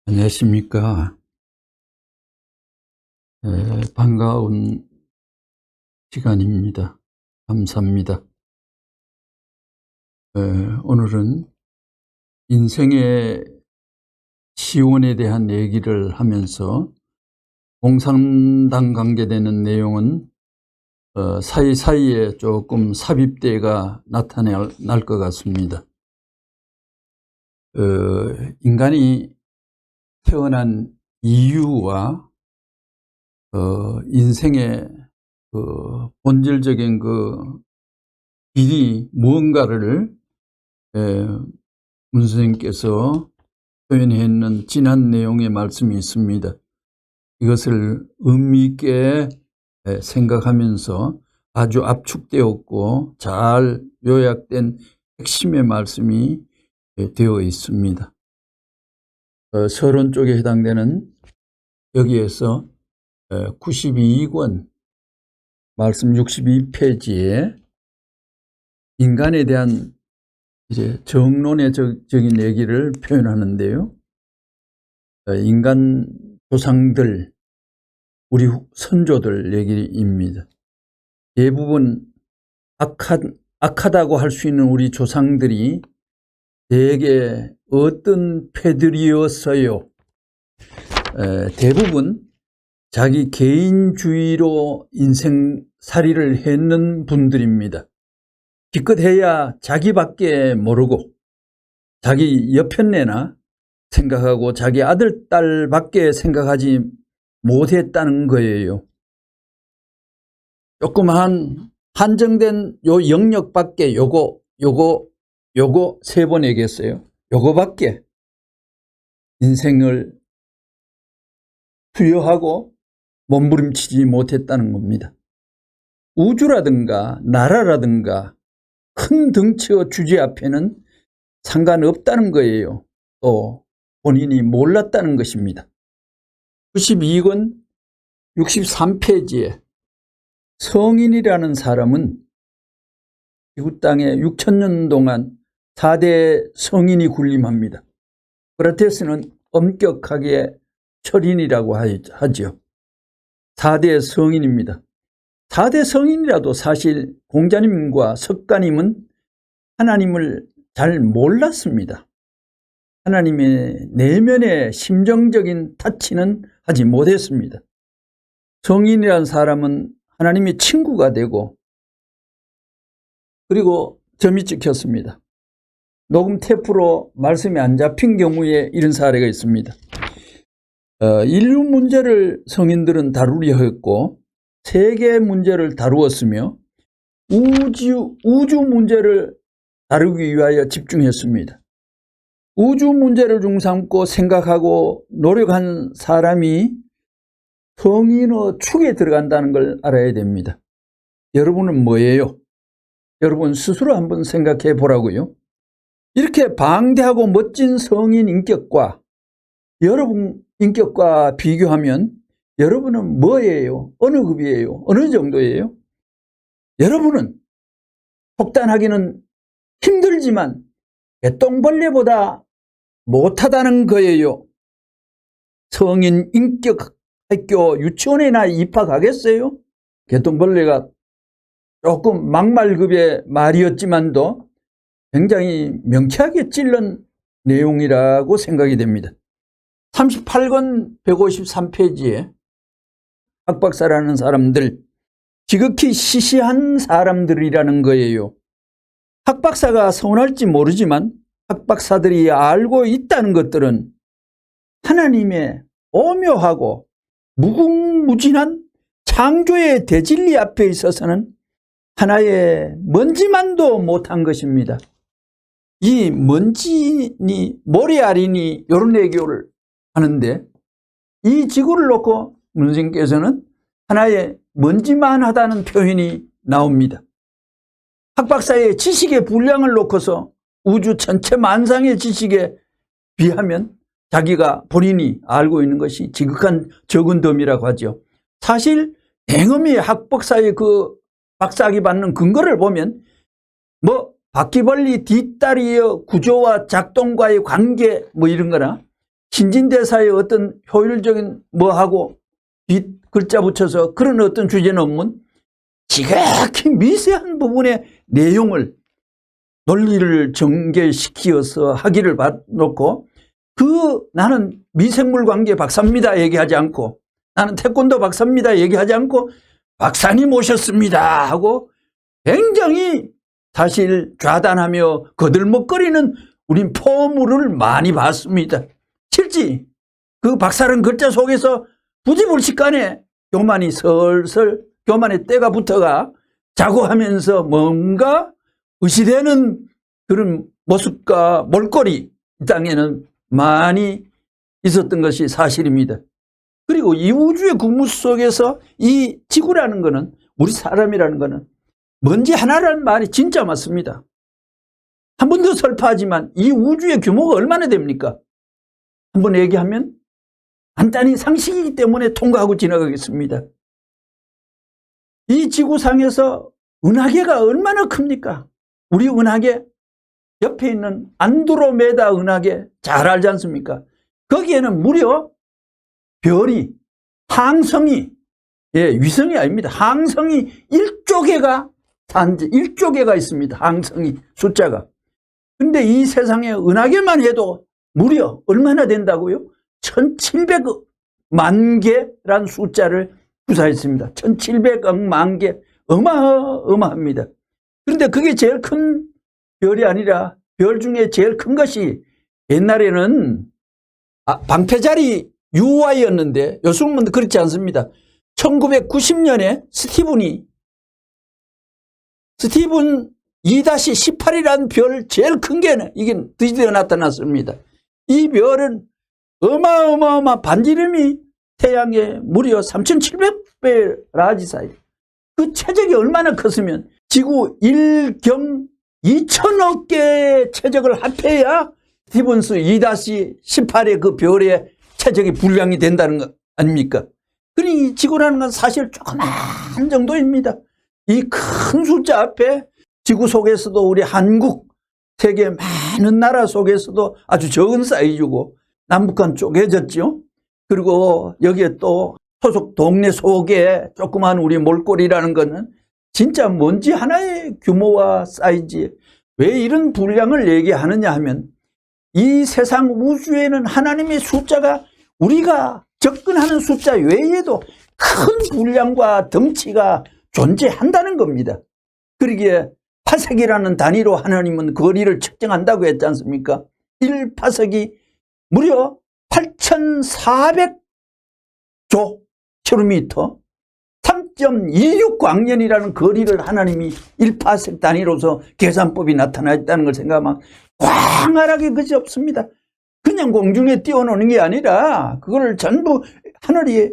안녕하십니까. 반가운 시간입니다. 감사합니다. 오늘은 인생의 시원에 대한 얘기를 하면서 공산당 관계되는 내용은 사이사이에 조금 삽입대가 나타날 것 같습니다. 인간이 태어난 이유와 인생의 본질적인 길이 무언가를 문 선생님께서 표현해 있는 지난 내용의 말씀이 있습니다. 이것을 의미 있게 생각하면서 아주 압축되었고 잘 요약된 핵심의 말씀이 되어 있습니다. 서론 쪽에 해당되는 여기에서 92권 말씀 62페이지에 인간에 대한 이제 정론의적인 얘기를 표현하는데요. 인간 조상들, 우리 선조들 얘기입니다. 대부분 악하다고 할 수 있는 우리 조상들이 대개 어떤 패들이었어요? 대부분 자기 개인주의로 인생살이를 했는 분들입니다. 기껏해야 자기밖에 모르고 자기 여편네나 생각하고 자기 아들, 딸밖에 생각하지 못했다는 거예요. 조그마한 한정된 요 영역밖에 요거 세 번 얘기했어요. 요거밖에 인생을 투여하고 몸부림치지 못했다는 겁니다. 우주라든가 나라라든가 큰 덩치와 주제 앞에는 상관없다는 거예요. 또 본인이 몰랐다는 것입니다. 92권 63페이지에 성인이라는 사람은 지구 땅에 6,000년 동안 4대 성인이 군림합니다. 소크라테스는 엄격하게 철인이라고 하죠. 4대 성인입니다. 4대 성인이라도 사실 공자님과 석가님은 하나님을 잘 몰랐습니다. 하나님의 내면의 심정적인 타치는 하지 못했습니다. 성인이라는 사람은 하나님의 친구가 되고 그리고 점이 찍혔습니다. 녹음 테이프로 말씀이 안 잡힌 경우에 이런 사례가 있습니다. 인류 문제를 성인들은 다루려 했고 세계 문제를 다루었으며 우주 문제를 다루기 위하여 집중했습니다. 우주 문제를 중삼고 생각하고 노력한 사람이 성인의 축에 들어간다는 걸 알아야 됩니다. 여러분은 뭐예요? 여러분 스스로 한번 생각해 보라고요. 이렇게 방대하고 멋진 성인 인격과 여러분 인격과 비교하면 여러분은 뭐예요? 어느 급이에요? 어느 정도예요? 여러분은 속단하기는 힘들지만 개똥벌레보다 못하다는 거예요. 성인 인격 학교 유치원에나 입학하겠어요? 개똥벌레가 조금 막말급의 말이었지만도 굉장히 명쾌하게 찔른 내용이라고 생각이 됩니다. 38권 153페이지에 학박사라는 사람들, 지극히 시시한 사람들이라는 거예요. 학박사가 서운할지 모르지만 학박사들이 알고 있다는 것들은 하나님의 오묘하고 무궁무진한 창조의 대진리 앞에 있어서는 하나의 먼지만도 못한 것입니다. 이 먼지니 모래알이니 이런 얘기를 하는데 이 지구를 놓고 문선생께서는 하나의 먼지만 하다는 표현이 나옵니다. 학박사의 지식의 분량을 놓고서 우주 전체 만상의 지식에 비하면 자기가 본인이 알고 있는 것이 지극한 적은 덤이라고 하죠. 사실 댕엄이 학박사의 그 박사학위 받는 근거를 보면 뭐 바퀴벌리 뒷다리의 구조와 작동과의 관계 뭐 이런 거나 신진대사의 어떤 효율적인 뭐하고 뒷 글자 붙여서 그런 어떤 주제 논문 지극히 미세한 부분의 내용을 논리를 전개시키어서 학위를 받놓고 나는 미생물 관계 박사입니다 얘기하지 않고 나는 태권도 박사입니다 얘기하지 않고 박사님 오셨습니다 하고 굉장히 사실 좌단하며 거들먹거리는 우린 포물을 많이 봤습니다. 실제 그 박사는 글자 속에서 부지불식간에 교만이 설설 교만의 때가 붙어가 자고 하면서 뭔가 의시되는 그런 모습과 몰골이 이 땅에는 많이 있었던 것이 사실입니다. 그리고 이 우주의 국무 속에서 이 지구라는 것은 우리 사람이라는 것은 먼지 하나라는 말이 진짜 맞습니다. 한 번 더 설파하지만 이 우주의 규모가 얼마나 됩니까? 한번 얘기하면 간단히 상식이기 때문에 통과하고 지나가겠습니다. 이 지구상에서 은하계가 얼마나 큽니까? 우리 은하계 옆에 있는 안드로메다 은하계 잘 알지 않습니까? 거기에는 무려 별이 항성이 위성이 아닙니다. 항성이 1조 개가 단지 1조 개가 있습니다. 항성이 숫자가. 근데 이 세상에 은하계만 해도 무려 얼마나 된다고요? 1700만 개란 숫자를 구사했습니다. 1700억 만 개. 어마어마합니다. 그런데 그게 제일 큰 별이 아니라 별 중에 제일 큰 것이 옛날에는 방패자리 UY였는데 요즘은 그렇지 않습니다. 1990년에 스티븐 2-18이라는 별 제일 큰 게 이게 드디어 나타났습니다. 이 별은 어마어마어마 반지름이 태양의 무려 3700배 라지 사이. 그 체적이 얼마나 컸으면 지구 1경 2000억 개의 체적을 합해야 스티븐스 2-18의 그 별의 체적이 분량이 된다는 거 아닙니까? 그러니 지구라는 건 사실 조그만 정도입니다. 이 큰 숫자 앞에 지구 속에서도 우리 한국, 세계 많은 나라 속에서도 아주 적은 사이즈고 남북한 쪼개졌죠. 그리고 여기에 또 소속 동네 속에 조그만 우리 몰골이라는 거는 진짜 먼지 하나의 규모와 사이즈. 왜 이런 분량을 얘기하느냐 하면 이 세상 우주에는 하나님의 숫자가 우리가 접근하는 숫자 외에도 큰 분량과 덩치가 존재한다는 겁니다. 그러기에 파sek이라는 단위로 하나님은 거리를 측정한다고 했지 않습니까? 1파sek이 무려 8400조 킬로미터 3.26 광년이라는 거리를 하나님이 1파색 단위로서 계산법이 나타나 있다는 걸 생각하면 광활하게 그지 없습니다. 그냥 공중에 띄워놓는 게 아니라 그걸 전부 하늘이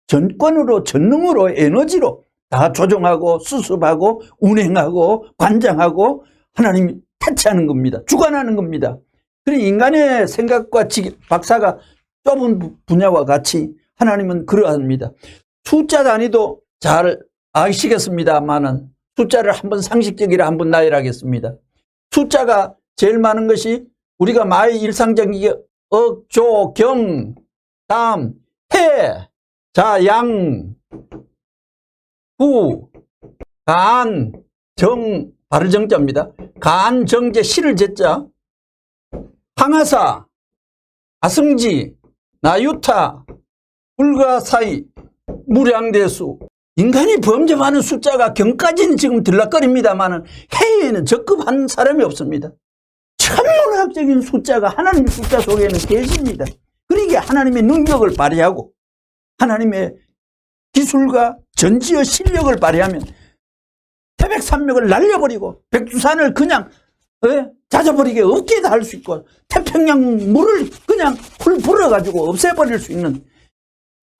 전권으로 전능으로 에너지로 다 조종하고 수습하고 운행하고 관장하고 하나님이 태치하는 겁니다. 주관하는 겁니다. 그러니 인간의 생각과 박사가 좁은 분야와 같이 하나님은 그러합니다. 숫자 단위도 잘 아시겠습니다만은 숫자를 한번 상식적이라 한번 나열하겠습니다. 숫자가 제일 많은 것이 우리가 많이 일상적이게 억, 조, 경, 담, 해, 자, 양, 구, 간, 정, 바로 정자입니다. 간, 정제, 시를 제자, 항하사, 아승지, 나유타, 불가사의, 무량대수. 인간이 범접하는 숫자가 경까지는 지금 들락거립니다만 해에는 적급한 사람이 없습니다. 천문학적인 숫자가 하나님의 숫자 속에는 계십니다. 그러기에 하나님의 능력을 발휘하고 하나님의 기술과 전지의 실력을 발휘하면 태백산맥을 날려버리고 백두산을 그냥 잦아버리게 없게 할 수 있고 태평양 물을 그냥 훌 불어가지고 없애버릴 수 있는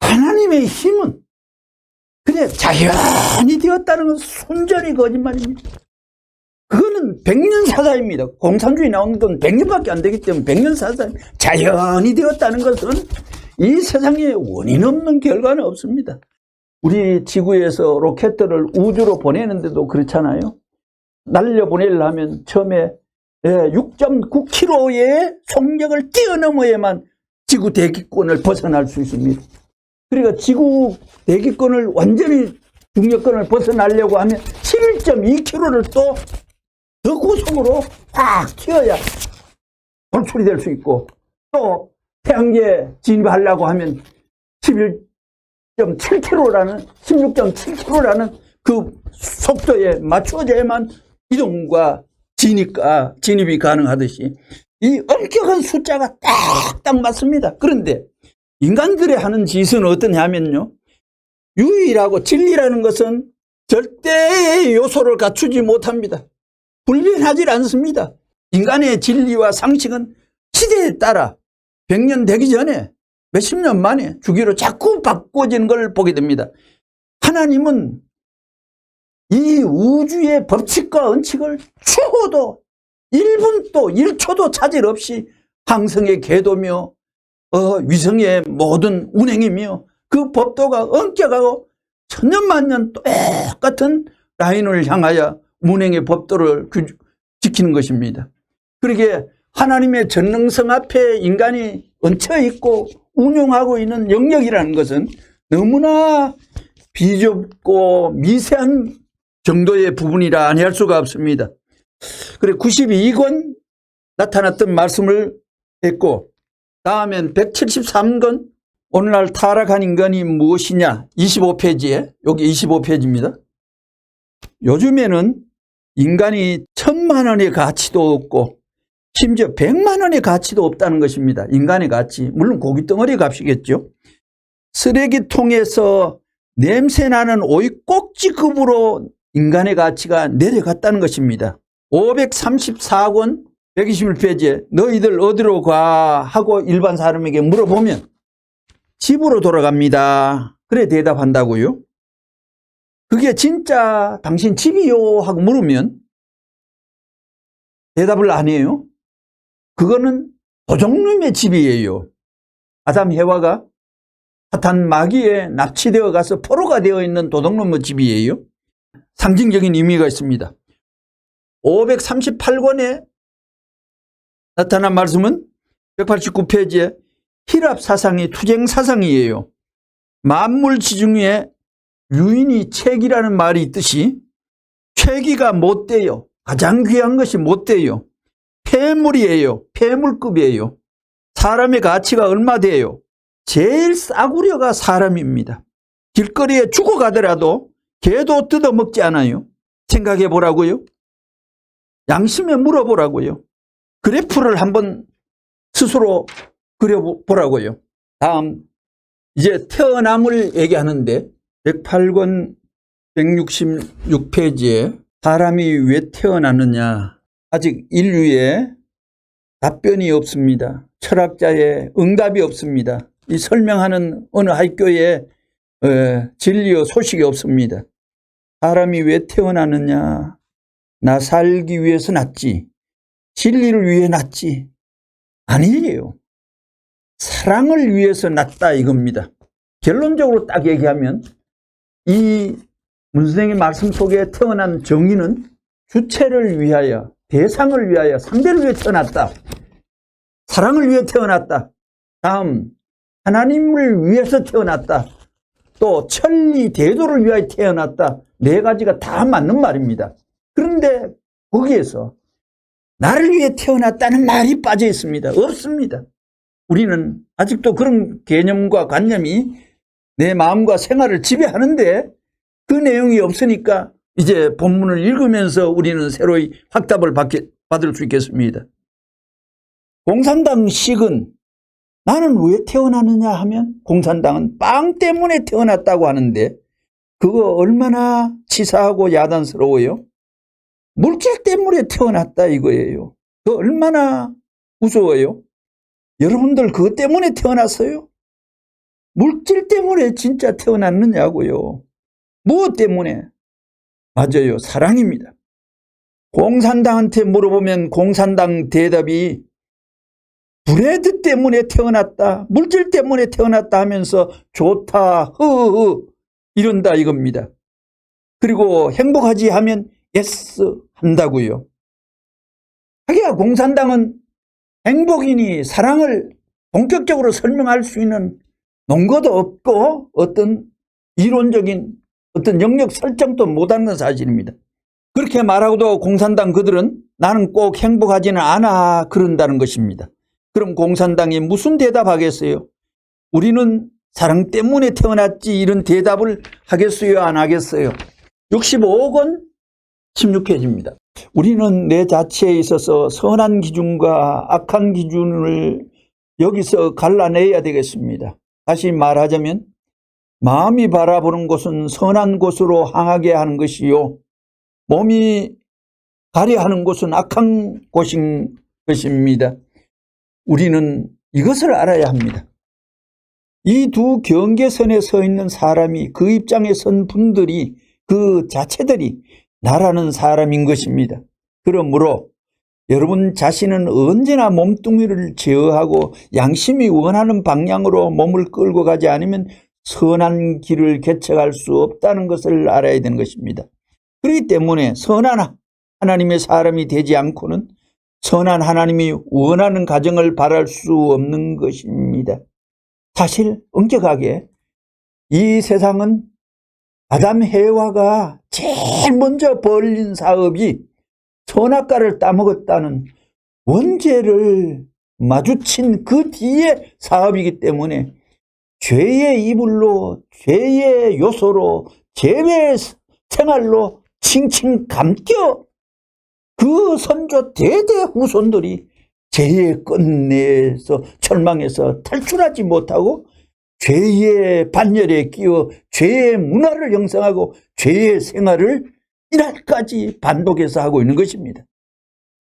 하나님의 힘은 그냥 자연이 되었다는 건 순전히 거짓말입니다. 그거는 백년사자입니다. 공산주의 나오는 건 100년밖에 안 되기 때문에 백년사자. 자연이 되었다는 것은 이 세상에 원인 없는 결과는 없습니다. 우리 지구에서 로켓들을 우주로 보내는데도 그렇잖아요. 날려보내려면 처음에 6.9km의 속력을 뛰어넘어야만 지구 대기권을 벗어날 수 있습니다. 그러니까 지구 대기권을 완전히 중력권을 벗어나려고 하면 11.2km를 또 더 고속으로 확 튀어야 돌출이 될 수 있고, 또 태양계에 진입하려고 하면 11.7km라는 16.7km라는 그 속도에 맞추어져야만 이동과 진입이 가능하듯이 이 엄격한 숫자가 딱딱 맞습니다. 그런데 인간들이 하는 짓은 어떠냐면요, 유일하고 진리라는 것은 절대의 요소를 갖추지 못합니다. 불변하지 않습니다. 인간의 진리와 상식은 시대에 따라 100년 되기 전에 몇십 년 만에 주기로 자꾸 바꿔지는 걸 보게 됩니다. 하나님은 이 우주의 법칙과 은칙을 추호도 1분도 1초도 차질 없이 항성의 궤도며 위성의 모든 운행이며 그 법도가 엄격하고 천년만년 똑같은 라인을 향하여 운행의 법도를 지키는 것입니다. 그러기에 하나님의 전능성 앞에 인간이 얹혀있고 운용하고 있는 영역이라는 것은 너무나 비좁고 미세한 정도의 부분이라 아니할 수가 없습니다. 그래 92권 나타났던 말씀을 했고, 다음엔 173권 오늘날 타락한 인간이 무엇이냐 25페이지에, 여기 25페이지입니다. 요즘에는 인간이 1000만 원의 가치도 없고 심지어 100만 원의 가치도 없다는 것입니다. 인간의 가치, 물론 고깃덩어리 값이겠죠. 쓰레기통에서 냄새나는 오이 꼭지급으로 인간의 가치가 내려갔다는 것입니다. 534권 121페이지에 너희들 어디로 가? 하고 일반 사람에게 물어보면 집으로 돌아갑니다. 그래 대답한다고요. 그게 진짜 당신 집이요? 하고 물으면 대답을 안 해요. 그거는 도둑놈의 집이에요. 아담 해와가 사탄 마귀에 납치되어 가서 포로가 되어 있는 도둑놈의 집이에요. 상징적인 의미가 있습니다. 538권에 나타난 말씀은 189페이지에 히랍 사상이 투쟁 사상이에요. 만물 지중에 유인이 책이라는 말이 있듯이 책이가 못 돼요. 가장 귀한 것이 못 돼요. 폐물이에요. 폐물급이에요. 사람의 가치가 얼마 돼요? 제일 싸구려가 사람입니다. 길거리에 죽어가더라도 개도 뜯어먹지 않아요. 생각해 보라고요. 양심에 물어보라고요. 그래프를 한번 스스로 그려보라고요. 다음 이제 태어남을 얘기하는데 108권 166페이지에 사람이 왜 태어났느냐, 아직 인류에 답변이 없습니다. 철학자의 응답이 없습니다. 이 설명하는 어느 학교에 진리의 소식이 없습니다. 사람이 왜 태어났느냐, 나 살기 위해서 났지, 진리를 위해 났지, 아니에요. 사랑을 위해서 났다 이겁니다. 결론적으로 딱 얘기하면 이 문선생의 말씀 속에 태어난 정의는 주체를 위하여, 대상을 위하여, 상대를 위해 태어났다. 사랑을 위해 태어났다. 다음 하나님을 위해서 태어났다. 또 천리 대도를 위하여 태어났다. 네 가지가 다 맞는 말입니다. 그런데 거기에서 나를 위해 태어났다는 말이 빠져 있습니다. 없습니다. 우리는 아직도 그런 개념과 관념이 내 마음과 생활을 지배하는데 그 내용이 없으니까 이제 본문을 읽으면서 우리는 새로이 확답을 받을 수 있겠습니다. 공산당식은 나는 왜 태어났느냐 하면 공산당은 빵 때문에 태어났다고 하는데 그거 얼마나 치사하고 야단스러워요. 물질 때문에 태어났다 이거예요. 그거 얼마나 무서워요. 여러분들 그것 때문에 태어났어요? 물질 때문에 진짜 태어났느냐고요. 무엇 때문에? 맞아요. 사랑입니다. 공산당한테 물어보면 공산당 대답이 브레드 때문에 태어났다, 물질 때문에 태어났다 하면서 좋다, 흐흐 이런다 이겁니다. 그리고 행복하지 하면 예스 한다고요. 하기야 공산당은 행복이니 사랑을 본격적으로 설명할 수 있는 논거도 없고 어떤 이론적인 어떤 영역 설정도 못하는 건 사실입니다. 그렇게 말하고도 공산당 그들은 나는 꼭 행복하지는 않아 그런다는 것입니다. 그럼 공산당이 무슨 대답하겠어요? 우리는 사랑 때문에 태어났지 이런 대답을 하겠어요? 안 하겠어요? 65억 원 16페이지입니다. 우리는 내 자체에 있어서 선한 기준과 악한 기준을 여기서 갈라내야 되겠습니다. 다시 말하자면 마음이 바라보는 곳은 선한 곳으로 향하게 하는 것이요, 몸이 가려하는 곳은 악한 곳인 것입니다. 우리는 이것을 알아야 합니다. 이 두 경계선에 서 있는 사람이, 그 입장에 선 분들이, 그 자체들이 나라는 사람인 것입니다. 그러므로 여러분 자신은 언제나 몸뚱이를 제어하고 양심이 원하는 방향으로 몸을 끌고 가지 않으면 선한 길을 개척할 수 없다는 것을 알아야 되는 것입니다. 그렇기 때문에 선한 하나님의 사람이 되지 않고는 선한 하나님이 원하는 가정을 바랄 수 없는 것입니다. 사실 엄격하게 이 세상은 아담 해와가 제일 먼저 벌린 사업이 선악과를 따먹었다는 원죄를 마주친 그 뒤에 사업이기 때문에 죄의 이불로, 죄의 요소로, 죄의 생활로 칭칭 감겨 그 선조 대대 후손들이 죄의 끝내에서 절망해서 탈출하지 못하고 죄의 반열에 끼어 죄의 문화를 형성하고 죄의 생활을 이날까지 반복해서 하고 있는 것입니다.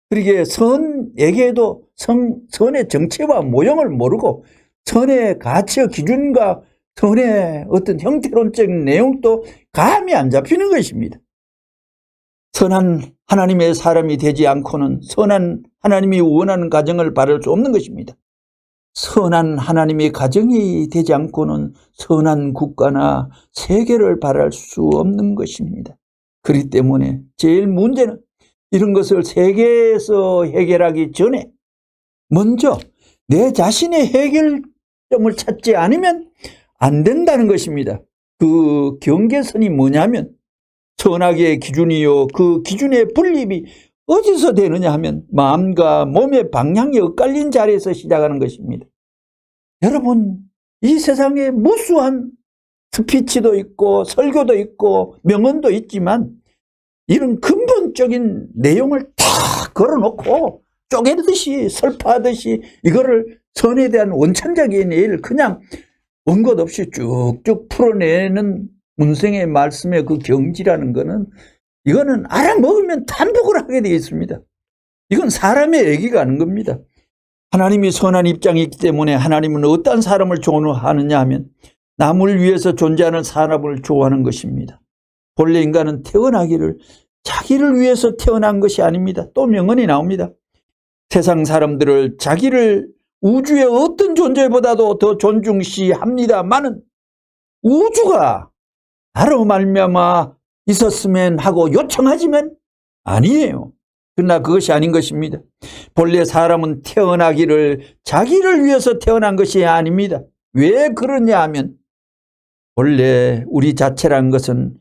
그러기에 선에게도 선의 정체와 모형을 모르고 선의 가치와 기준과 선의 어떤 형태론적인 내용도 감이 안 잡히는 것입니다. 선한 하나님의 사람이 되지 않고는 선한 하나님이 원하는 가정을 바랄 수 없는 것입니다. 선한 하나님의 가정이 되지 않고는 선한 국가나 세계를 바랄 수 없는 것입니다. 그렇기 때문에 제일 문제는 이런 것을 세계에서 해결하기 전에 먼저 내 자신의 해결점을 찾지 않으면 안 된다는 것입니다. 그 경계선이 뭐냐면 선악의 기준이요, 그 기준의 분립이 어디서 되느냐 하면 마음과 몸의 방향이 엇갈린 자리에서 시작하는 것입니다. 여러분, 이 세상에 무수한 스피치도 있고 설교도 있고 명언도 있지만 이런 근본적인 내용을 다 걸어놓고 쪼개듯이 설파하듯이 이거를 선에 대한 원천적인 일 그냥 원것 없이 쭉쭉 풀어내는 문생의 말씀의 그 경지라는 거는 이거는 알아먹으면 반복을 하게 되어 있습니다. 이건 사람의 얘기가 아닌 겁니다. 하나님이 선한 입장이 있기 때문에 하나님은 어떤 사람을 좋아하느냐 하면 남을 위해서 존재하는 사람을 좋아하는 것입니다. 본래 인간은 태어나기를 자기를 위해서 태어난 것이 아닙니다. 또 명언이 나옵니다. 세상 사람들을 자기를 우주의 어떤 존재보다도 더 존중시합니다마는 우주가 나로 말미암아 있었으면 하고 요청하지만 아니에요. 그러나 그것이 아닌 것입니다. 본래 사람은 태어나기를 자기를 위해서 태어난 것이 아닙니다. 왜 그러냐 하면 원래 우리 자체란 것은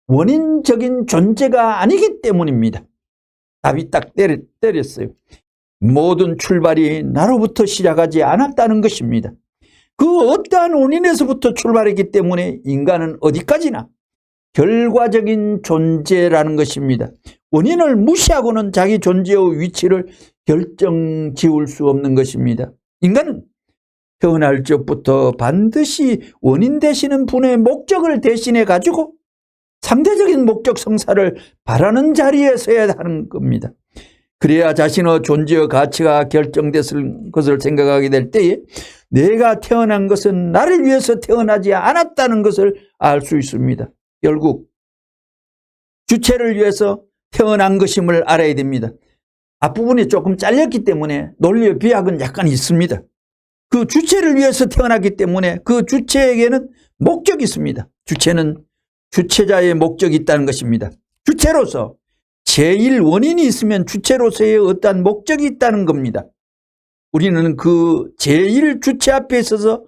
원인적인 존재가 아니기 때문입니다. 답이 딱 때렸어요. 모든 출발이 나로부터 시작하지 않았다는 것입니다. 그 어떠한 원인에서부터 출발했기 때문에 인간은 어디까지나 결과적인 존재라는 것입니다. 원인을 무시하고는 자기 존재의 위치를 결정 지을 수 없는 것입니다. 인간은 태어날 적부터 반드시 원인 되시는 분의 목적을 대신해 가지고 상대적인 목적 성사를 바라는 자리에 서야 하는 겁니다. 그래야 자신의 존재의 가치가 결정됐을 것을 생각하게 될 때에 내가 태어난 것은 나를 위해서 태어나지 않았다는 것을 알 수 있습니다. 결국 주체를 위해서 태어난 것임을 알아야 됩니다. 앞부분이 조금 잘렸기 때문에 논리의 비약은 약간 있습니다. 그 주체를 위해서 태어났기 때문에 그 주체에게는 목적이 있습니다. 주체는 주체자의 목적이 있다는 것입니다. 주체로서 제1 원인이 있으면 주체로서의 어떠한 목적이 있다는 겁니다. 우리는 그 제1 주체 앞에 있어서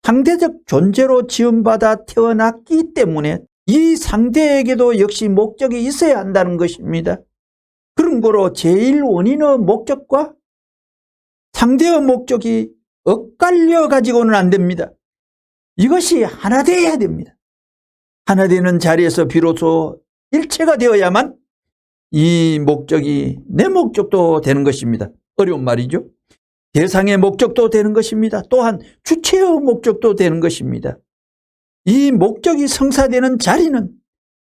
상대적 존재로 지음받아 태어났기 때문에 이 상대에게도 역시 목적이 있어야 한다는 것입니다. 그런 거로 제1 원인의 목적과 상대의 목적이 엇갈려 가지고는 안 됩니다. 이것이 하나 되어야 됩니다. 하나 되는 자리에서 비로소 일체가 되어야만 이 목적이 내 목적도 되는 것입니다. 어려운 말이죠. 대상의 목적도 되는 것입니다. 또한 주체의 목적도 되는 것입니다. 이 목적이 성사되는 자리는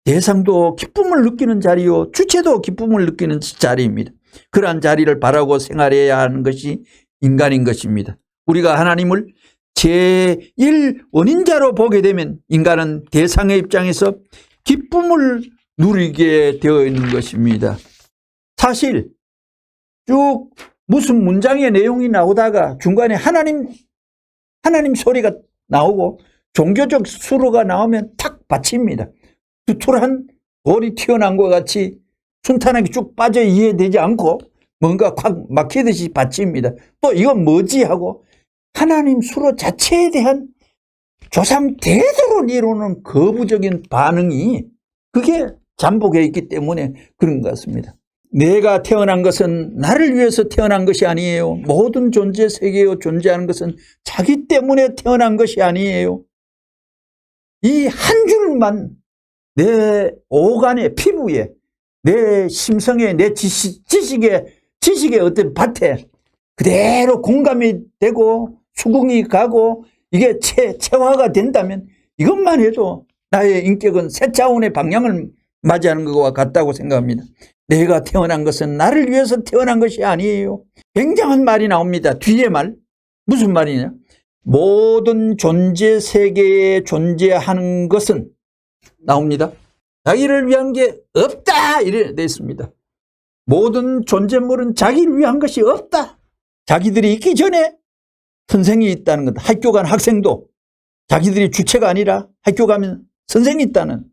대상도 기쁨을 느끼는 자리요, 주체도 기쁨을 느끼는 자리입니다. 그러한 자리를 바라고 생활해야 하는 것이 인간인 것입니다. 우리가 하나님을 제1 원인자로 보게 되면 인간은 대상의 입장에서 기쁨을 누리게 되어 있는 것입니다. 사실 쭉 무슨 문장의 내용이 나오다가 중간에 하나님 소리가 나오고 종교적 수로가 나오면 탁 받칩니다. 두툼한 돌이 튀어나온 것 같이 순탄하게 쭉 빠져 이해되지 않고 뭔가 확 막히듯이 받칩니다. 또 이건 뭐지 하고 하나님 수로 자체에 대한 조상 대대로 이루는 거부적인 반응이 그게 잠복해 있기 때문에 그런 것 같습니다. 내가 태어난 것은 나를 위해서 태어난 것이 아니에요. 모든 존재 세계에 존재하는 것은 자기 때문에 태어난 것이 아니에요. 이 한 줄만 내 오간에 피부에 내 심성에 내 지식의 어떤 밭에 그대로 공감이 되고 수긍이 가고 이게 체화가 된다면 이것만 해도 나의 인격은 새 차원의 방향을 맞이하는 것과 같다고 생각합니다. 내가 태어난 것은 나를 위해서 태어난 것이 아니에요. 굉장한 말이 나옵니다. 뒤에 말. 무슨 말이냐? 모든 존재 세계에 존재하는 것은 나옵니다. 자기를 위한 게 없다 이래 되어 있습니다. 모든 존재물은 자기를 위한 것이 없다. 자기들이 있기 전에 선생이 있다는 것. 학교 간 학생도 자기들이 주체가 아니라 학교 가면 선생이 있다는.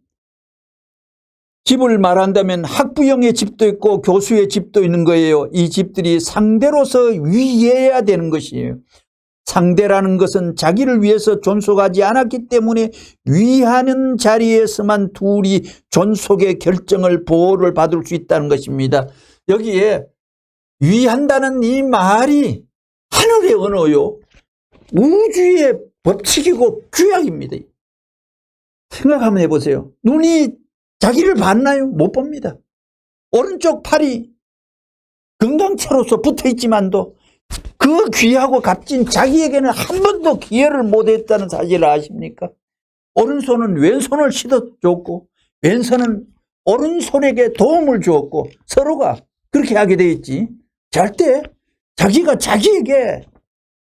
집을 말한다면 학부형의 집도 있고 교수의 집도 있는 거예요. 이 집들이 상대로서 위해야 되는 것이에요. 상대라는 것은 자기를 위해서 존속하지 않았기 때문에 위하는 자리에서만 둘이 존속의 결정을 보호를 받을 수 있다는 것입니다. 여기에 위한다는 이 말이 하늘의 언어요. 우주의 법칙이고 규약입니다. 생각 한번 해보세요. 눈이 자기를 봤나요? 못 봅니다. 오른쪽 팔이 건강차로서 붙어있지만도 그 귀하고 값진 자기에게는 한 번도 기여를 못했다는 사실을 아십니까? 오른손은 왼손을 씻어줬고 왼손은 오른손에게 도움을 주었고 서로가 그렇게 하게 되어 있지 절대 자기가 자기에게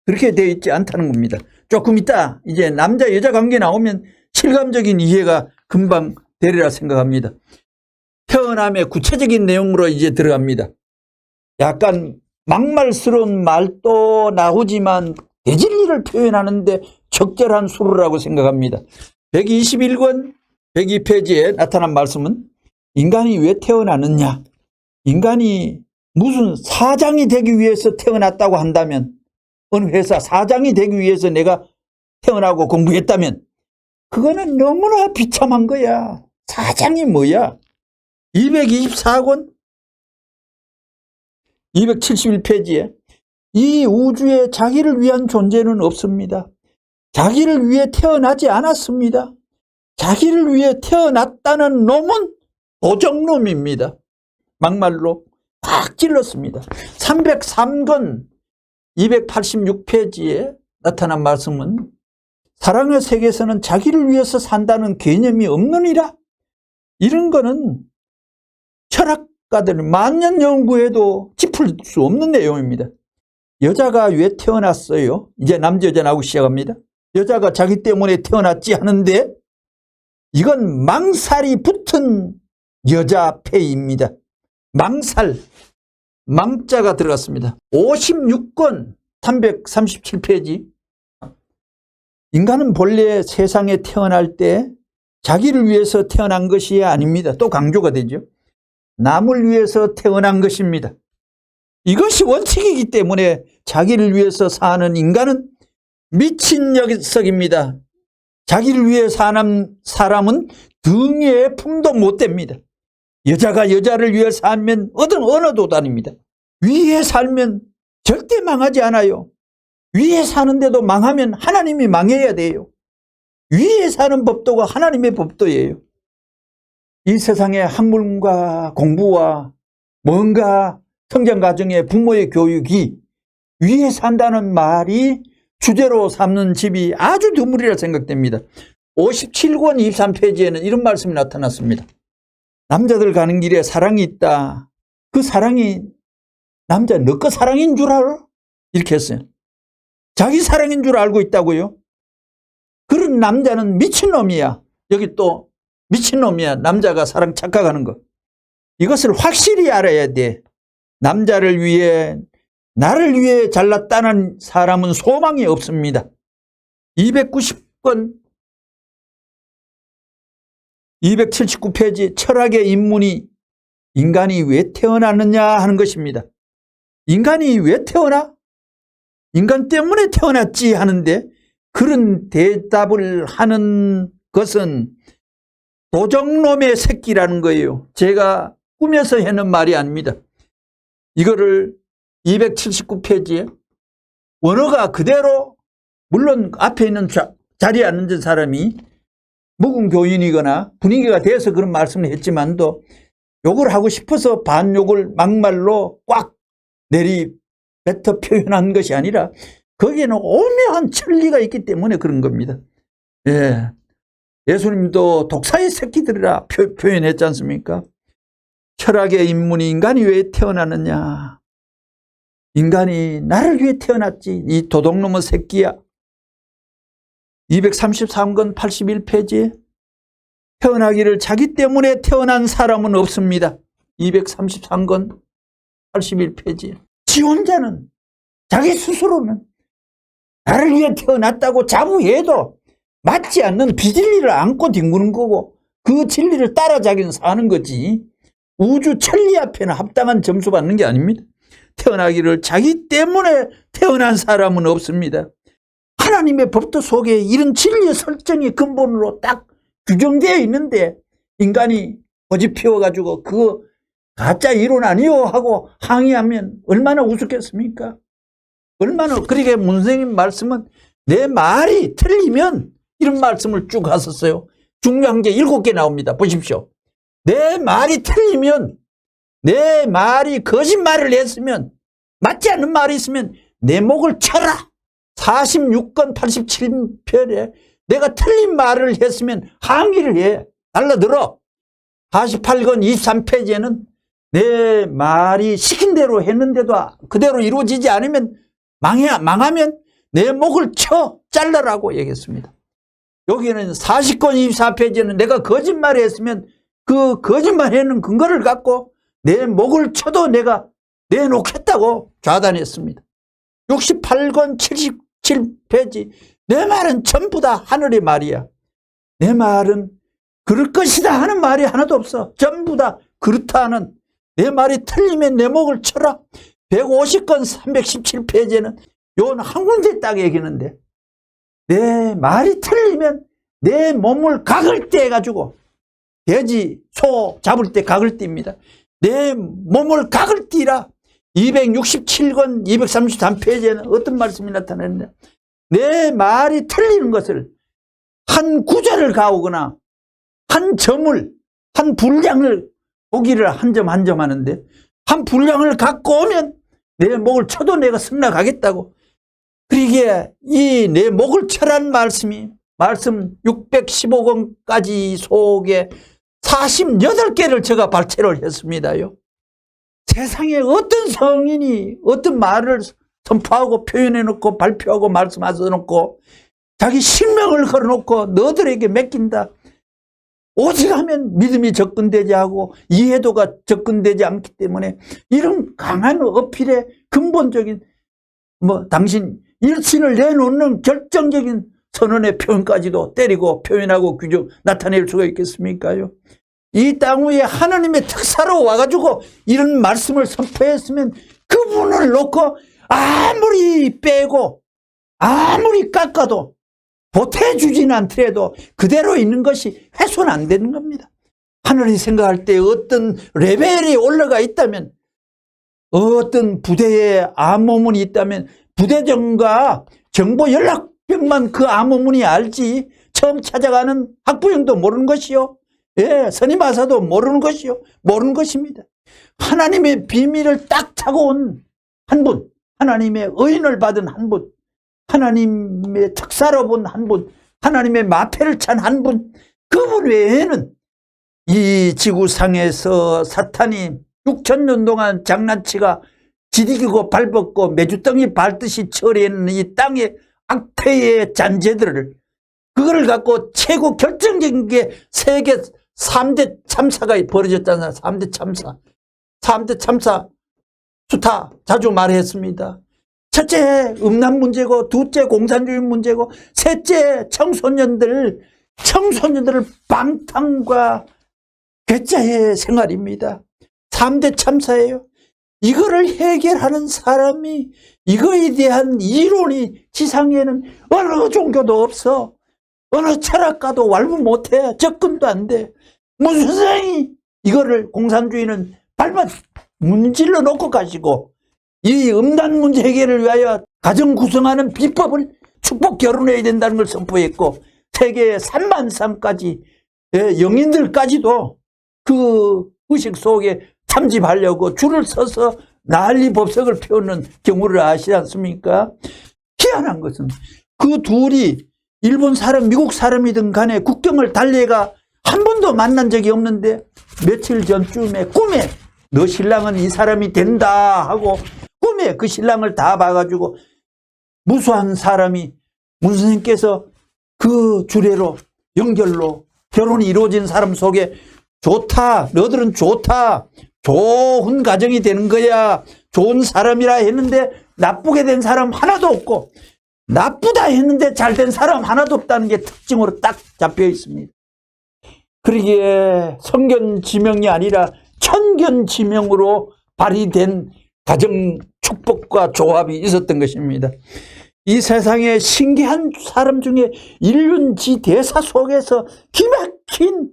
그렇게 되어 있지 않다는 겁니다. 조금 이따 이제 남자 여자 관계 나오면 실감적인 이해가 금방 되리라 생각합니다. 태어남의 구체적인 내용으로 이제 들어갑니다. 약간 막말스러운 말도 나오지만 대진리를 표현하는데 적절한 수로라고 생각합니다. 121권 102페이지에 나타난 말씀은 인간이 왜 태어나느냐, 인간이 무슨 사장이 되기 위해서 태어났다고 한다면, 어느 회사 사장이 되기 위해서 내가 태어나고 공부했다면 그거는 너무나 비참한 거야. 사장이 뭐야? 224권 271페이지에 이 우주에 자기를 위한 존재는 없습니다. 자기를 위해 태어나지 않았습니다. 자기를 위해 태어났다는 놈은 도적놈입니다. 막말로 팍 찔렀습니다. 303권 286페이지에 나타난 말씀은 사랑의 세계에서는 자기를 위해서 산다는 개념이 없느니라. 이런 거는 철학가들이 만년 연구해도 짚을 수 없는 내용입니다. 여자가 왜 태어났어요? 이제 남자 여자 나오기 시작합니다. 여자가 자기 때문에 태어났지 하는데 이건 망살이 붙은 여자 폐입니다. 망살, 망자가 들어갔습니다. 56권 337페이지 인간은 본래 세상에 태어날 때 자기를 위해서 태어난 것이 아닙니다. 또 강조가 되죠. 남을 위해서 태어난 것입니다. 이것이 원칙이기 때문에 자기를 위해서 사는 인간은 미친 녀석입니다. 자기를 위해 사는 사람은 등에 품도 못 댑니다. 여자가 여자를 위해 살면 어떤 언어도 다닙니다. 위에 살면 절대 망하지 않아요. 위에 사는데도 망하면 하나님이 망해야 돼요. 위에 사는 법도가 하나님의 법도예요. 이 세상의 학문과 공부와 뭔가 성장 과정의 부모의 교육이 위에 산다는 말이 주제로 삼는 집이 아주 드물이라 생각됩니다. 57권 23페이지에는 이런 말씀이 나타났습니다. 남자들 가는 길에 사랑이 있다. 그 사랑이 남자 너 거 사랑인 줄 알아? 이렇게 했어요. 자기 사랑인 줄 알고 있다고요? 그런 남자는 미친놈이야. 여기 또 미친놈이야. 남자가 사랑 착각하는 거. 이것을 확실히 알아야 돼. 남자를 위해 나를 위해 잘났다는 사람은 소망이 없습니다. 290권 279페이지 철학의 인문이 인간이 왜 태어났느냐 하는 것입니다. 인간이 왜 태어나? 인간 때문에 태어났지 하는데 그런 대답을 하는 것은 도적놈의 새끼라는 거예요. 제가 꾸며서 해는 말이 아닙니다. 이거를 279페이지에 원어가 그대로 물론 앞에 있는 자리에 앉은 사람이 묵은 교인이거나 분위기가 돼서 그런 말씀을 했지만도 욕을 하고 싶어서 반욕을 막말로 꽉 내리뱉어 표현한 것이 아니라 거기에는 오묘한 천리가 있기 때문에 그런 겁니다. 예. 예수님도 독사의 새끼들이라 표현했지 않습니까? 철학의 인문이 인간이 왜 태어났느냐. 인간이 나를 위해 태어났지. 이 도둑놈의 새끼야. 233권 81페이지에 태어나기를 자기 때문에 태어난 사람은 없습니다. 233권 81페이지에 지 혼자는 자기 스스로는 나를 위해 태어났다고 자부해도 맞지 않는 비진리를 안고 뒹구는 거고 그 진리를 따라 자기는 사는 거지. 우주 천리 앞에는 합당한 점수 받는 게 아닙니다. 태어나기를 자기 때문에 태어난 사람은 없습니다. 하나님의 법도 속에 이런 진리의 설정이 근본으로 딱 규정되어 있는데 인간이 고집 피워가지고 그거 가짜 이론 아니요 하고 항의하면 얼마나 우습겠습니까? 얼마나. 그러게 문선생님 말씀은 내 말이 틀리면 이런 말씀을 쭉 하셨어요. 중요한 게 7개 나옵니다. 보십시오. 내 말이 틀리면, 내 말이 거짓말을 했으면, 맞지 않는 말이 있으면 내 목을 쳐라. 46권 87편에 내가 틀린 말을 했으면 항의를 해. 달라들어. 48권 23페이지에는 내 말이 시킨 대로 했는데도 그대로 이루어지지 않으면 망하면 내 목을 쳐 잘라라고 얘기했습니다. 여기는 40권 24페이지에는 내가 거짓말을 했으면 그 거짓말하는 근거를 갖고 내 목을 쳐도 내가 내놓겠다고 좌단했습니다. 68권 77페이지 내 말은 전부 다 하늘의 말이야. 내 말은 그럴 것이다 하는 말이 하나도 없어. 전부 다 그렇다 하는. 내 말이 틀리면 내 목을 쳐라. 150권 317페이지에는 요건 한 군데 딱 얘기하는데 내 말이 틀리면 내 몸을 각을 떼 가지고 돼지, 소 잡을 때 각을 띱니다. 내 몸을 각을 띠라. 267권 233페이지에는 어떤 말씀이 나타나는데 내 말이 틀리는 것을 한 구절을 가오거나 한 점을 한 분량을 보기를 한 점 한 점 하는데 한 분량을 갖고 오면 내 목을 쳐도 내가 승낙하겠다고. 그러기에 이 내 목을 쳐란 말씀이 말씀 615권까지 속에 48개를 제가 발췌를 했습니다요. 세상에 어떤 성인이 어떤 말을 선포하고 표현해놓고 발표하고 말씀하셔놓고 자기 sinh 명을 걸어놓고 너들에게 맡긴다. 오직 하면 믿음이 접근되지 하고 이해도가 접근되지 않기 때문에 이런 강한 어필의 근본적인 당신 일신을 내놓는 결정적인 선언의 표현까지도 때리고 표현하고 규정 나타낼 수가 있겠습니까요? 이 땅 위에 하나님의 특사로 와가지고 이런 말씀을 선포했으면 그분을 놓고 아무리 빼고 아무리 깎아도 보태주지는 않더라도 그대로 있는 것이 훼손 안 되는 겁니다. 하늘이 생각할 때 어떤 레벨이 올라가 있다면, 어떤 부대에 암호문이 있다면 부대장과 정보 연락병만 그 암호문이 알지, 처음 찾아가는 학부형도 모르는 것이요, 예, 선임하사도 모르는 것이요, 모르는 것입니다. 하나님의 비밀을 딱 차고 온 한 분, 하나님의 의인을 받은 한 분, 하나님의 특사로 본 한 분, 하나님의 마패를 찬 한 분, 그분 외에는 이 지구상에서 사탄이 6,000년 동안 장난치가 지디기고 밟았고 메주덩이 밟듯이 처리하는 이 땅의 악태의 잔재들을, 그거를 갖고 최고 결정적인 게 세계 3대 참사가 벌어졌잖아요. 3대 참사. 3대 참사 수타 자주 말했습니다. 첫째 음란 문제고, 둘째 공산주의 문제고, 셋째 청소년들을 방탕과 괴짜의 생활입니다. 3대 참사예요. 이거를 해결하는 사람이, 이거에 대한 이론이 지상에는 어느 종교도 없어. 어느 철학가도 왈부 못해. 접근도 안 돼. 무슨 세상이 이거를 공산주의는 밟아 문질러 놓고 가시고, 이 음란 문제 해결을 위하여 가정 구성하는 비법을 축복 결혼해야 된다는 걸 선포했고, 세계 3만 상까지, 영인들까지도 그 의식 속에 참집하려고 줄을 서서 난리 법석을 펴는 경우를 아시지 않습니까? 희한한 것은 그 둘이 일본 사람, 미국 사람이든 간에 국경을 달리가 한 번도 만난 적이 없는데, 며칠 전쯤에 꿈에 너 신랑은 이 사람이 된다 하고 꿈에 그 신랑을 다 봐가지고 무수한 사람이 문 선생님께서 그 주례로 연결로 결혼이 이루어진 사람 속에 좋다, 너들은 좋다, 좋은 가정이 되는 거야, 좋은 사람이라 했는데 나쁘게 된 사람 하나도 없고, 나쁘다 했는데 잘된 사람 하나도 없다는 게 특징으로 딱 잡혀 있습니다. 그러기에 성견지명이 아니라 천견지명으로 발휘된 가정 축복과 조합이 있었던 것입니다. 이 세상에 신기한 사람 중에 일륜지 대사 속에서 기막힌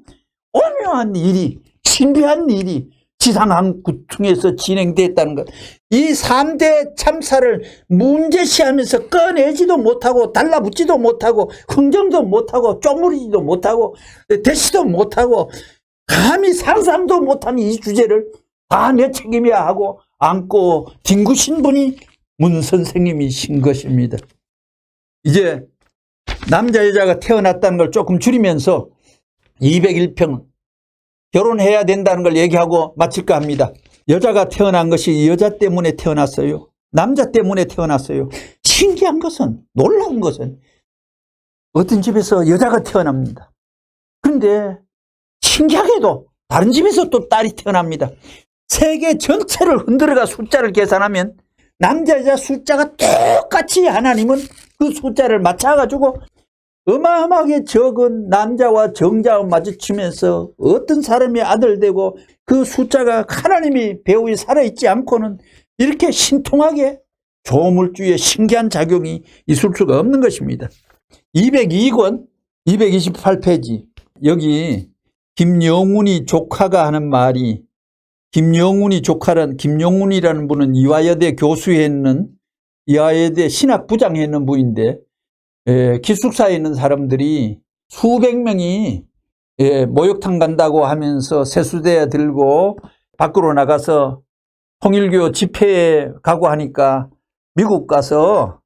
오묘한 일이, 신비한 일이 지상항구퉁에서 진행됐다는 것. 이 3대 참사를 문제시하면서 꺼내지도 못하고 달라붙지도 못하고 흥정도 못하고 쪼무리지도 못하고 대시도 못하고 감히 상상도 못하는 이 주제를 다 내 책임이야 하고 안고 뒹구신 분이 문 선생님이신 것입니다. 이제 남자 여자가 태어났다는 걸 조금 줄이면서 201평 결혼해야 된다는 걸 얘기하고 마칠까 합니다. 여자가 태어난 것이 여자 때문에 태어났어요. 남자 때문에 태어났어요. 신기한 것은, 놀라운 것은 어떤 집에서 여자가 태어납니다. 그런데 신기하게도 다른 집에서 또 딸이 태어납니다. 세계 전체를 흔들어가 숫자를 계산하면 남자 여자 숫자가 똑같이 하나님은 그 숫자를 맞춰가지고 어마어마하게 적은 남자와 정자와 마주치면서 어떤 사람이 아들 되고 그 숫자가 하나님이 배후에 살아있지 않고는 이렇게 신통하게 조물주의 신기한 작용이 있을 수가 없는 것입니다. 202권 228페이지 여기 김영훈이 조카가 하는 말이, 김영훈이 조카란, 김영훈이라는 분은 이화여대 교수했는, 이화여대 신학부장했는 분인데, 기숙사에 있는 사람들이 수백 명이 목욕탕 간다고 하면서 세수대 들고 밖으로 나가서 통일교 집회에 가고 하니까 미국 가서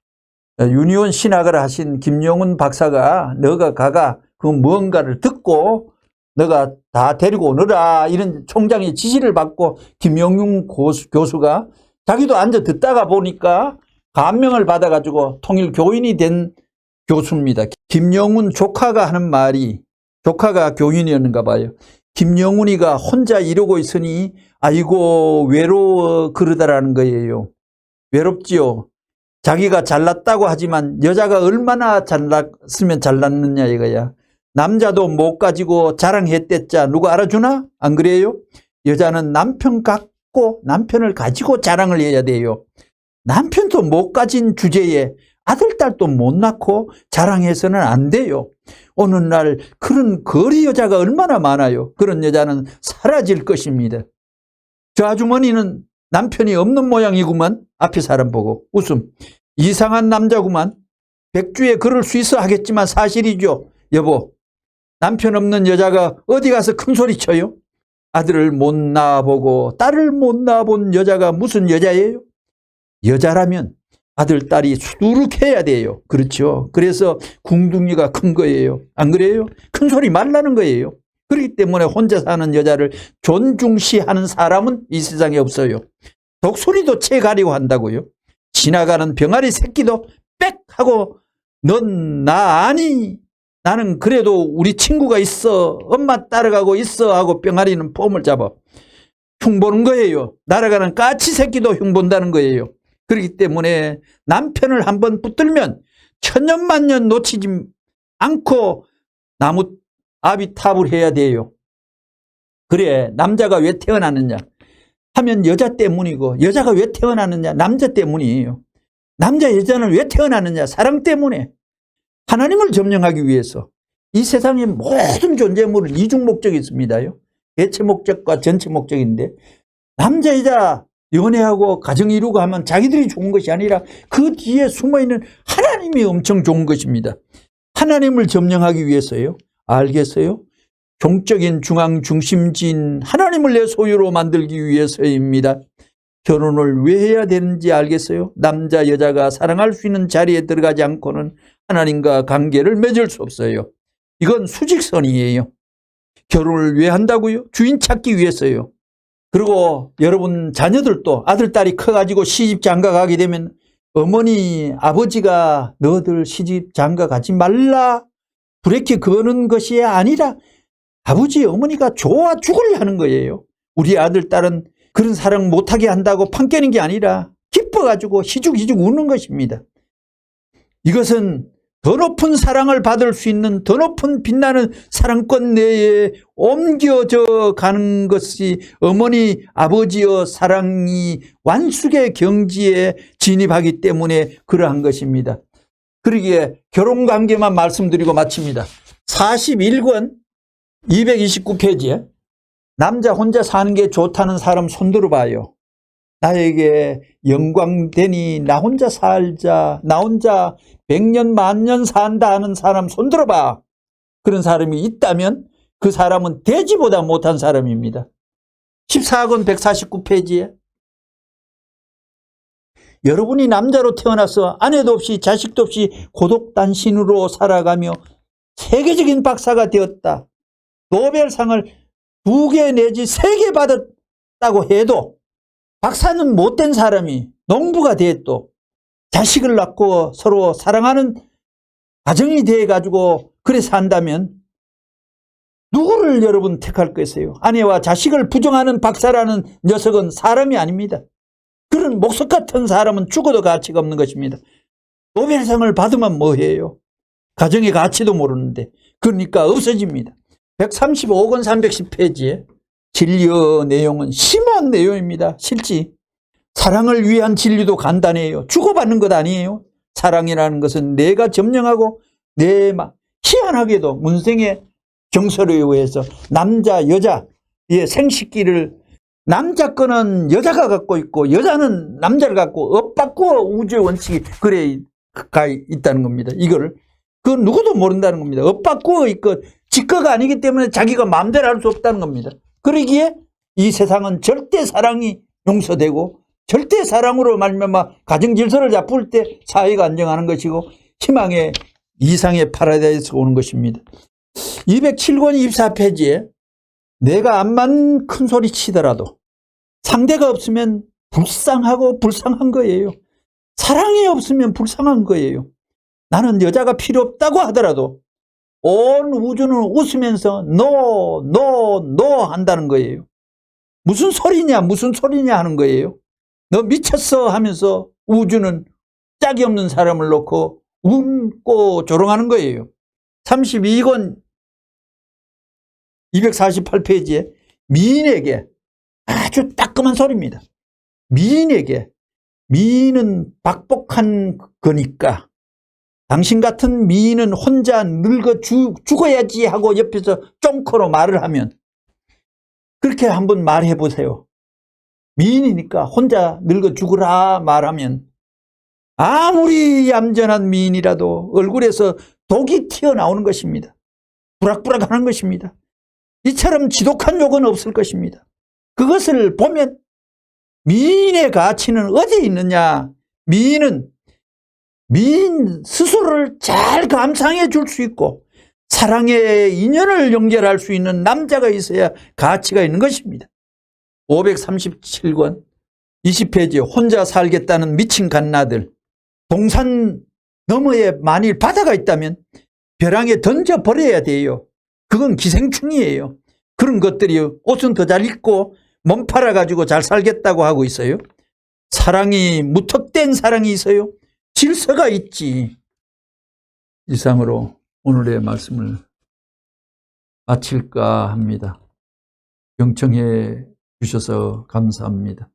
유니온 신학을 하신 김영훈 박사가 너가 가가 그 무언가를 듣고 너가 다 데리고 오너라 이런 총장의 지시를 받고 김영훈 교수가 자기도 앉아 듣다가 보니까 감명을 받아가지고 통일교인이 된 교수입니다. 김영훈 조카가 하는 말이, 조카가 교인이었는가 봐요. 김영훈이가 혼자 이러고 있으니 아이고 외로워 그러다라는 거예요. 외롭지요. 자기가 잘났다고 하지만 여자가 얼마나 잘났으면 잘났느냐 이거야. 남자도 못 가지고 자랑했댔자 누가 알아주나? 안 그래요? 여자는 남편을 가지고 자랑을 해야 돼요. 남편도 못 가진 주제에 아들, 딸도 못 낳고 자랑해서는 안 돼요. 어느 날 그런 거리 여자가 얼마나 많아요. 그런 여자는 사라질 것입니다. 저 아주머니는 남편이 없는 모양이구만. 앞에 사람 보고 웃음. 이상한 남자구만. 백주에 그럴 수 있어 하겠지만 사실이죠. 여보, 남편 없는 여자가 어디 가서 큰 소리 쳐요? 아들을 못 낳아보고 딸을 못 낳아본 여자가 무슨 여자예요? 여자라면 아들, 딸이 수두룩해야 돼요. 그렇죠. 그래서 궁둥이가 큰 거예요. 안 그래요? 큰 소리 말라는 거예요. 그렇기 때문에 혼자 사는 여자를 존중시하는 사람은 이 세상에 없어요. 독소리도 채 가리고 한다고요. 지나가는 병아리 새끼도 빽 하고 넌 나 아니? 나는 그래도 우리 친구가 있어. 엄마 따라가고 있어 하고 병아리는 폼을 잡아. 흉보는 거예요. 날아가는 까치 새끼도 흉본다는 거예요. 그렇기 때문에 남편을 한번 붙들면 천년만년 놓치지 않고 나무 아비탑을 해야 돼요. 그래, 남자가 왜 태어났느냐 하면 여자 때문이고, 여자가 왜 태어났느냐 남자 때문이에요. 남자 여자는 왜 태어났느냐 사랑 때문에. 하나님을 점령하기 위해서. 이 세상의 모든 존재물은 이중 목적이 있습니다요. 대체 목적과 전체 목적인데, 남자 여자 연애하고 가정 이루고 하면 자기들이 좋은 것이 아니라 그 뒤에 숨어있는 하나님이 엄청 좋은 것입니다. 하나님을 점령하기 위해서요. 알겠어요? 종적인 중앙 중심지인 하나님을 내 소유로 만들기 위해서입니다. 결혼을 왜 해야 되는지 알겠어요? 남자 여자가 사랑할 수 있는 자리에 들어가지 않고는 하나님과 관계를 맺을 수 없어요. 이건 수직선이에요. 결혼을 왜 한다고요? 주인 찾기 위해서요. 그리고 여러분 자녀들도 아들, 딸이 커가지고 시집 장가 가게 되면 어머니, 아버지가 너들 시집 장가 가지 말라 브레이크 거는 것이 아니라 아버지, 어머니가 좋아 죽으려 하는 거예요. 우리 아들, 딸은 그런 사랑 못하게 한다고 판 깨는 게 아니라 기뻐가지고 희죽희죽 우는 것입니다. 이것은 더 높은 사랑을 받을 수 있는 더 높은 빛나는 사랑권 내에 옮겨져 가는 것이 어머니, 아버지의 사랑이 완숙의 경지에 진입하기 때문에 그러한 것입니다. 그러기에 결혼관계만 말씀드리고 마칩니다. 41권 229페이지에 남자 혼자 사는 게 좋다는 사람 손들어 봐요. 나에게 영광되니 나 혼자 살자, 나 혼자 100년 만년 산다 하는 사람 손들어 봐. 그런 사람이 있다면 그 사람은 돼지보다 못한 사람입니다. 14권 149페이지에 여러분이 남자로 태어나서 아내도 없이 자식도 없이 고독 단신으로 살아가며 세계적인 박사가 되었다. 노벨상을 2개 내지 3개 받았다고 해도 박사는 못된 사람이 농부가 돼도 자식을 낳고 서로 사랑하는 가정이 돼가지고 그래 산다면 누구를 여러분 택할 것이에요? 아내와 자식을 부정하는 박사라는 녀석은 사람이 아닙니다. 그런 목석 같은 사람은 죽어도 가치가 없는 것입니다. 노벨상을 받으면 뭐해요? 가정의 가치도 모르는데. 그러니까 없어집니다. 135권 310페이지에 진리의 내용은 심오한 내용입니다. 실지. 사랑을 위한 진리도 간단해요. 주고받는 것 아니에요. 사랑이라는 것은 내가 점령하고 내 희한하게도 문생의 정서에 의해서 남자 여자의 생식기를 남자 거는 여자가 갖고 있고 여자는 남자를 갖고 엇바꾸어 우주의 원칙이 그래 가 있다는 겁니다. 이거를 그건 누구도 모른다는 겁니다. 엇바꾸어 있고 지거가 아니기 때문에 자기가 마음대로 할 수 없다는 겁니다. 그러기에 이 세상은 절대 사랑이 용서되고 절대 사랑으로 말미암아 가정 질서를 잡을 때 사회가 안정하는 것이고 희망의 이상의 파라다이스가 오는 것입니다. 207권 24페이지에 내가 암만 큰 소리 치더라도 상대가 없으면 불쌍하고 불쌍한 거예요. 사랑이 없으면 불쌍한 거예요. 나는 여자가 필요 없다고 하더라도 온 우주는 웃으면서 노 한다는 거예요. 무슨 소리냐 하는 거예요. 너 미쳤어 하면서 우주는 짝이 없는 사람을 놓고 웃고 조롱하는 거예요. 32권 248페이지에 미인에게 아주 따끔한 소리입니다. 미인에게, 미인은 박복한 거니까 당신 같은 미인은 혼자 늙어 죽어야지 하고 옆에서 쫑코로 말을 하면 그렇게 한번 말해 보세요. 미인이니까 혼자 늙어 죽으라 말하면 아무리 얌전한 미인이라도 얼굴에서 독이 튀어나오는 것입니다. 부락부락 하는 것입니다. 이처럼 지독한 욕은 없을 것입니다. 그것을 보면 미인의 가치는 어디에 있느냐. 미인은 미인 스스로를 잘 감상해 줄 수 있고 사랑의 인연을 연결할 수 있는 남자가 있어야 가치가 있는 것입니다. 537권 20페이지 혼자 살겠다는 미친 갓나들. 동산 너머에 만일 바다가 있다면 벼랑에 던져버려야 돼요. 그건 기생충이에요. 그런 것들이 옷은 더 잘 입고 몸 팔아가지고 잘 살겠다고 하고 있어요. 사랑이 무턱댄 사랑이 있어요. 질서가 있지. 이상으로 오늘의 말씀을 마칠까 합니다. 경청해 주셔서 감사합니다.